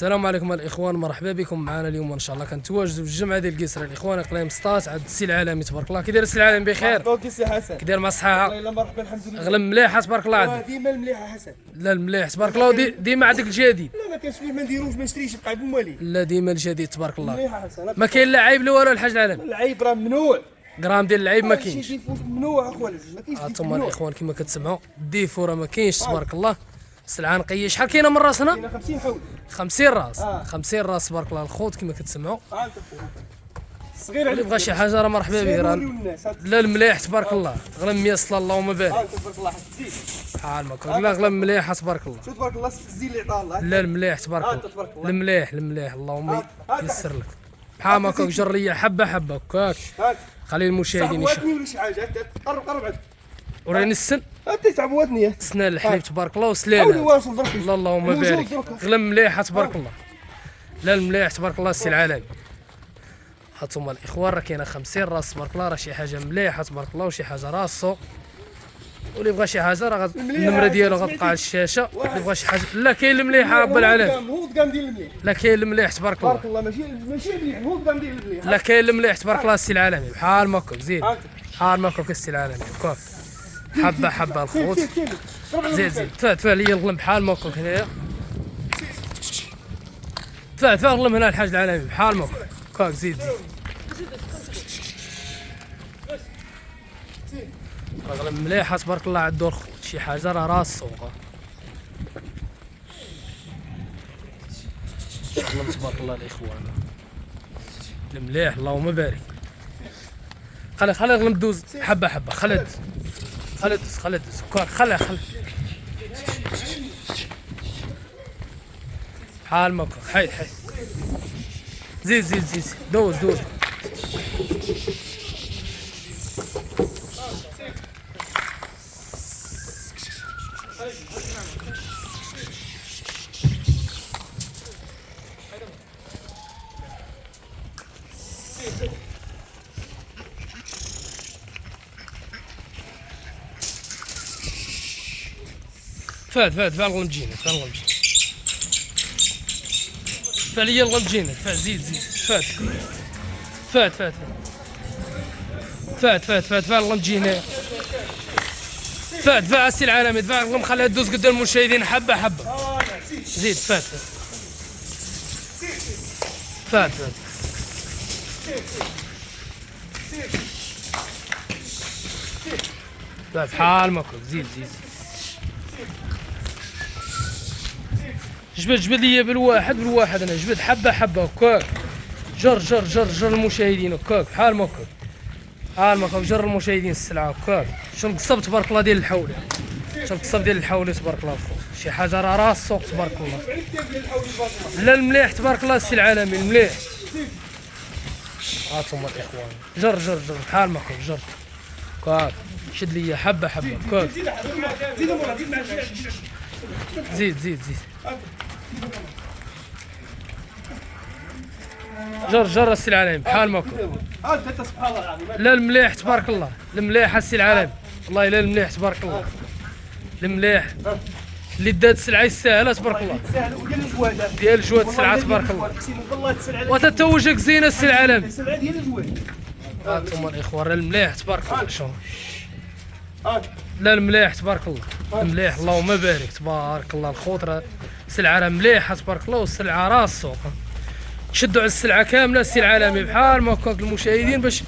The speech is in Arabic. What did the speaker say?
السلام عليكم الاخوان، مرحبا بكم معنا اليوم ان شاء الله. كنتواجدوا في الجمعه ديال قيصر الاخوان اقليم سطات عند السي العالمي تبارك الله. كي داير السي العالمي؟ بخير. مرحبا سي حسن. كي داير مع الصحه؟ والله مرحبا الحمد لله. اغلب مليحه تبارك الله عندك؟ ديما المليحه حسن. لا المليح تبارك الله. ديما عندك الجديد؟ لا ما كانش فيه ما نديروش ما نشريش بقى بموالي. لا ديما الجديد تبارك الله. مليحه حسن. ما كاين لا عيب لا والو الحاج العالمي؟ العيب راه ممنوع. غرام ديال العيب ما كاينش. شي ممنوع اخويا، ما كاينش. هانتوما الاخوان كما كتسمعوا الديفو راه ما كاينش تبارك الله. السلعه نقيه. شحال كاينه من راسنا؟ كاينه 50 حول. 50 راس. 50 راس تبارك الله الخوت كما كتسمعوا. صغير اللي بغى شي حاجه راه مرحبا به. راه لا المليح تبارك الله غلا 100 صلى اللهم بارك. تبارك الله حسن. بحال ما كون لا غلا مليحه تبارك الله. شوف تبارك الله الزين اللي عطاه الله. لا المليح تبارك الله. المليح اللهم يسر لك. بحال ما كون جر ليا حبه حبه هكاك. خلي المشاهدين يشوفوا. تعبواتني ولا شي حاجه. قرب عاد. وريني السن. انت تعبواتني. سنان الحليب تبارك الله حاولي وسلالة. واصل درك. الله اللهم بارك. غلا مليحه تبارك الله. لا المليح تبارك الله السي العالمي. هانتوما الاخوان راه كاينه 50 راس تبارك الله، راه شي حاجه مليحه تبارك الله وشي حاجه راسو. واللي بغى شي حاجه راه النمره ديالو غتبقى على الشاشه. اللي بغى شي حاجه لا كاين المليحه رب العالمين. هو الدقام ديال المليح. لا كاين المليح تبارك الله. تبارك الله ماشي مليح، هو الدقام ديال المليح. لا كاين المليح تبارك الله السي العالمي. بحال ما كون زيد بحال ما كون السي العالمي هكاك حبه حبه الخوت. زيد تفا ليا الغلم بحال ما كون هنايا. تفا الغلم هنا الحاج العالمي بحال ما كون هكاك. زيد راه غلم مليحه تبارك الله عندو الخوت. شي حاجه راه راس السوق. غلم تبارك الله الاخوان المليح اللهم بارك. خلي غلم دوز حبه حبه. خلي دوز هكاك. خلي بحال ما كون. حيد زيد دوز فات الغلم جينا. فعليا الغلم جينا. زيد فات الغلم جينا. فات السي العالمي. دفع الغلم خليها تدوز قدام المشاهدين حبه. زيد فات بحال ما كنت. زيد جبد ليا بالواحد انا جبد حبه هكاك. جر المشاهدين هكاك بحال ما كنت. جر المشاهدين السلعه هكاك. شنو القصب تبارك الله ديال الحوله. تبارك الله الخوت. شي حاجه راه راس السوق تبارك الله. لا المليح تبارك الله السي العالمي المليح. هانتوما الاخوان جر بحال ما كنت. جر هكاك. شد ليا حبه هكاك. زيد جر السي العالمي بحال ما كنت. سبحان الله العظيم. لا المليح تبارك الله. المليح السي العالمي والله. لا المليح تبارك الله. المليح اللي دات السلعه يستاهلها تبارك الله. ديال الجواد السلعه تبارك الله. وتتوجك زينه السي العالمي. السلعه ديال الجواد. هانتوما الاخوان راه المليح تبارك الله. شوف لا المليح تبارك الله. المليح اللهم بارك تبارك الله الخوت. راه السلعه راه مليحه تبارك الله والسلعه راس السوق. شدوا على السلعه كامله السي العالمي بحال ما هكاك المشاهدين باش